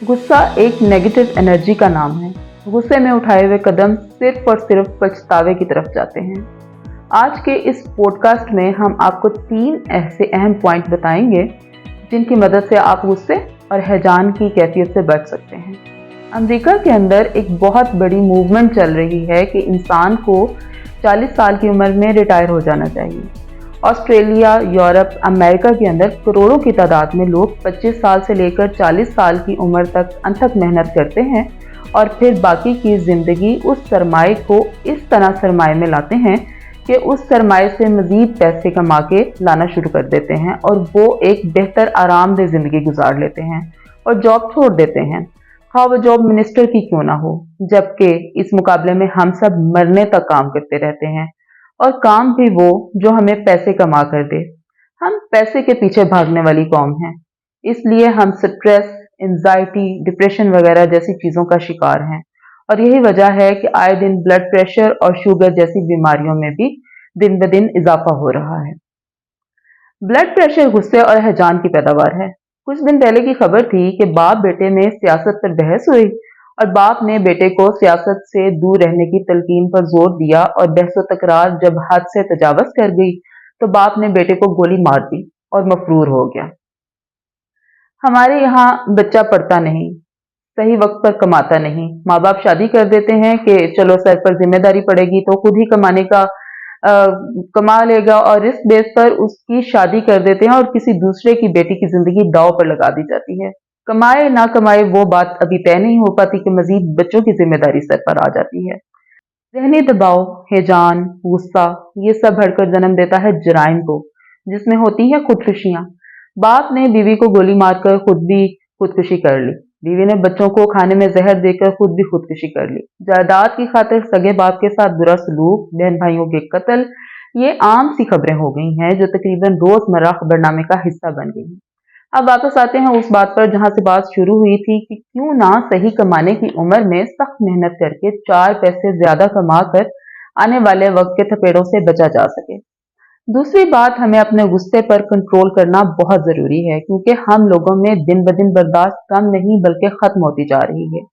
गुस्सा एक negative energy का नाम है। गुस्से में उठाए हुए कदम सिर्फ और सिर्फ पछतावे की तरफ जाते हैं। आज के इस पॉडकास्ट में हम आपको 3 ऐसे अहम पॉइंट बताएंगे जिनकी मदद से आप गुस्से और हैजान की कैफियत से बच सकते हैं। अमेरिका के अंदर एक बहुत बड़ी मूवमेंट चल रही है कि इंसान को 40 साल की उम्र में रिटायर हो जाना चाहिए। ऑस्ट्रेलिया, यूरोप, अमेरिका के अंदर करोड़ों की तादाद में लोग 25 साल से लेकर 40 साल की उम्र तक अथक मेहनत करते हैं और फिर बाकी की ज़िंदगी उस सरमाए को इस तरह सरमाए में लाते हैं कि उस सरमाए से मज़ीद पैसे कमा के लाना शुरू कर देते हैं और वो एक बेहतर आरामदेह ज़िंदगी गुजार लेते हैं और जॉब छोड़ देते हैं, हाँ वो जॉब मिनिस्टर की क्यों ना हो। जबकि इस मुकाबले में हम सब मरने तक काम करते रहते हैं और काम भी वो जो हमें पैसे कमा कर दे। हम पैसे के पीछे भागने वाली कौम हैं, इसलिए हम स्ट्रेस, एंजाइटी, डिप्रेशन वगैरह जैसी चीज़ों का शिकार हैं और यही वजह है कि आए दिन ब्लड प्रेशर और शुगर जैसी बीमारियों में भी दिन ब दिन इजाफा हो रहा है। ब्लड प्रेशर गुस्से और हैजान की पैदावार है। कुछ दिन पहले की खबर थी कि बाप बेटे में सियासत पर बहस हुई और बाप ने बेटे को सियासत से दूर रहने की तलकीन पर जोर दिया और बहसो तकरार जब हद से तजावज कर गई तो बाप ने बेटे को गोली मार दी और मफरूर हो गया। हमारे यहाँ बच्चा पढ़ता नहीं, सही वक्त पर कमाता नहीं, माँ बाप शादी कर देते हैं कि चलो सर पर जिम्मेदारी पड़ेगी तो खुद ही कमाने का कमा लेगा और इस बेस पर उसकी शादी कर देते हैं और किसी दूसरे की बेटी की जिंदगी दांव पर लगा दी जाती है। कमाए ना कमाए वो बात अभी तय नहीं हो पाती कि मजीद बच्चों की जिम्मेदारी सर पर आ जाती है। ज़हनी दबाव, हैजान, गुस्सा ये सब भरकर जन्म देता है जराइम को, जिसमें होती है खुदकुशियां। बाप ने बीवी को गोली मारकर खुद भी खुदकुशी कर ली, बीवी ने बच्चों को खाने में जहर देकर खुद भी खुदकुशी कर ली। जायदाद की खातिर सगे बाप के साथ बुरा सलूक, बहन भाइयों के कत्ल, ये आम सी खबरें हो गई हैं जो तकरीबन रोजमर्रा खबरनामे का हिस्सा बन गई हैं। अब वापस आते हैं उस बात पर जहां से बात शुरू हुई थी कि क्यों ना सही कमाने की उम्र में सख्त मेहनत करके 4 पैसे ज्यादा कमा कर आने वाले वक्त के थपेड़ों से बचा जा सके। दूसरी बात, हमें अपने गुस्से पर कंट्रोल करना बहुत जरूरी है क्योंकि हम लोगों में दिन ब दिन बर्दाश्त कम नहीं बल्कि खत्म होती जा रही है।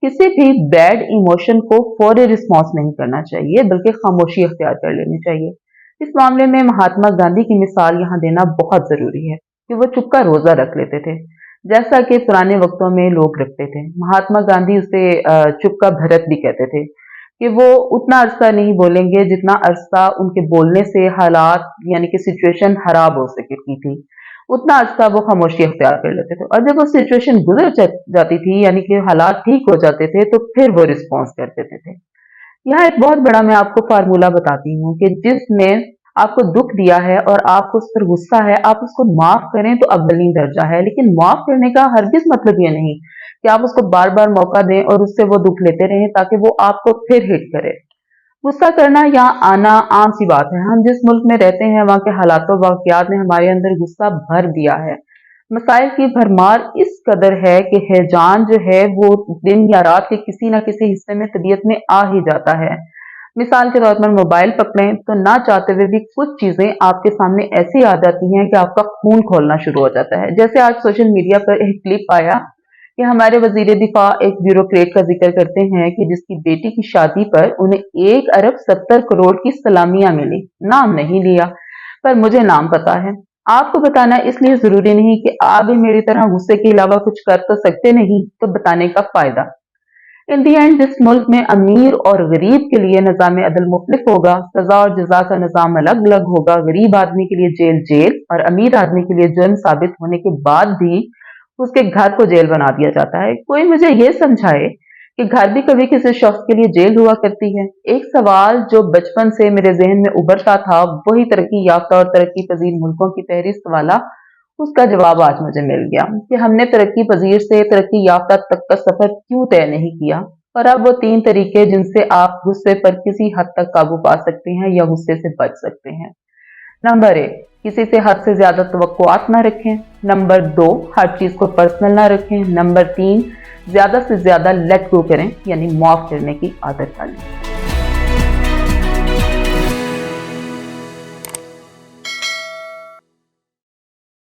किसी भी बैड इमोशन को फौरी रिस्पॉन्स नहीं करना चाहिए बल्कि खामोशी अख्तियार कर लेनी चाहिए। इस मामले में महात्मा गांधी की मिसाल यहाँ देना बहुत जरूरी है कि वो चुप का रोजा रख लेते थे, जैसा कि पुराने वक्तों में लोग रखते थे। महात्मा गांधी उसे चुप का भरत भी कहते थे कि वो उतना अरसा नहीं बोलेंगे जितना अरसा उनके बोलने से हालात यानी कि सिचुएशन खराब हो सकती थी, उतना अरसा वो खामोशी अख्तियार कर लेते थे और जब वो सिचुएशन गुजर जाती थी यानी कि हालात ठीक हो जाते थे तो फिर वो रिस्पॉन्स कर देते थे। यहाँ एक बहुत बड़ा मैं आपको फार्मूला बताती हूँ कि जिसने आपको दुख दिया है और आपको उस पर गुस्सा है, आप उसको माफ करें तो अव्वलीन दर्जा है, लेकिन माफ करने का हरगिज मतलब ये नहीं कि आप उसको बार बार मौका दें और उससे वो दुख लेते रहें ताकि वो आपको फिर हिट करे। गुस्सा करना या आना आम सी बात है। हम जिस मुल्क में रहते हैं वहाँ के हालातों वाकयात ने हमारे अंदर गुस्सा भर दिया है। मसाइल की भरमार इस कदर है कि हैजान जो है वो दिन या रात के किसी ना किसी हिस्से में तबीयत में आ ही जाता है। मिसाल के तौर पर मोबाइल पकड़ें तो ना चाहते हुए भी कुछ चीजें आपके सामने ऐसी आ जाती हैं कि आपका खून खोलना शुरू हो जाता है। जैसे आज सोशल मीडिया पर एक क्लिप आया कि हमारे वजीर दिफा एक ब्यूरोक्रेट का जिक्र करते हैं कि जिसकी बेटी की शादी पर उन्हें 1 अरब 70 करोड़ की सलामियां मिली। नाम नहीं लिया पर मुझे नाम पता है। आपको बताना इसलिए जरूरी नहीं कि आप भी मेरी तरह गुस्से के अलावा कुछ कर तो सकते नहीं, तो बताने का फायदा। इन दी एंड जिस मुल्क में अमीर और गरीब के लिए निज़ाम अदल मुख्तलिफ होगा, सजा और जजा का निज़ाम अलग अलग होगा, गरीब आदमी के लिए जेल जेल और अमीर आदमी के लिए जुर्म साबित होने के बाद भी उसके घर को जेल बना दिया जाता है। कोई मुझे ये समझाए कि घर भी कभी किसी शख्स के लिए जेल हुआ करती है। एक सवाल जो बचपन से मेरे जहन में उभरता था वही तरक्की याफ्ता और तरक्की पजीर मुल्कों की फहरिस्त वाला, उसका जवाब आज मुझे मिल गया कि हमने तरक्की पजीर से तरक्की याफ्ता तक का सफर क्यों तय नहीं किया। और अब वो 3 तरीके जिनसे आप गुस्से पर किसी हद तक काबू पा सकते हैं या गुस्से से बच सकते हैं। नंबर 1, किसी से हद से ज्यादा तवक्कुआत ना रखें। नंबर 2, हर चीज को पर्सनल ना रखें। नंबर 3, ज्यादा से ज्यादा लेट गो करें यानी माफ करने की आदत डालें।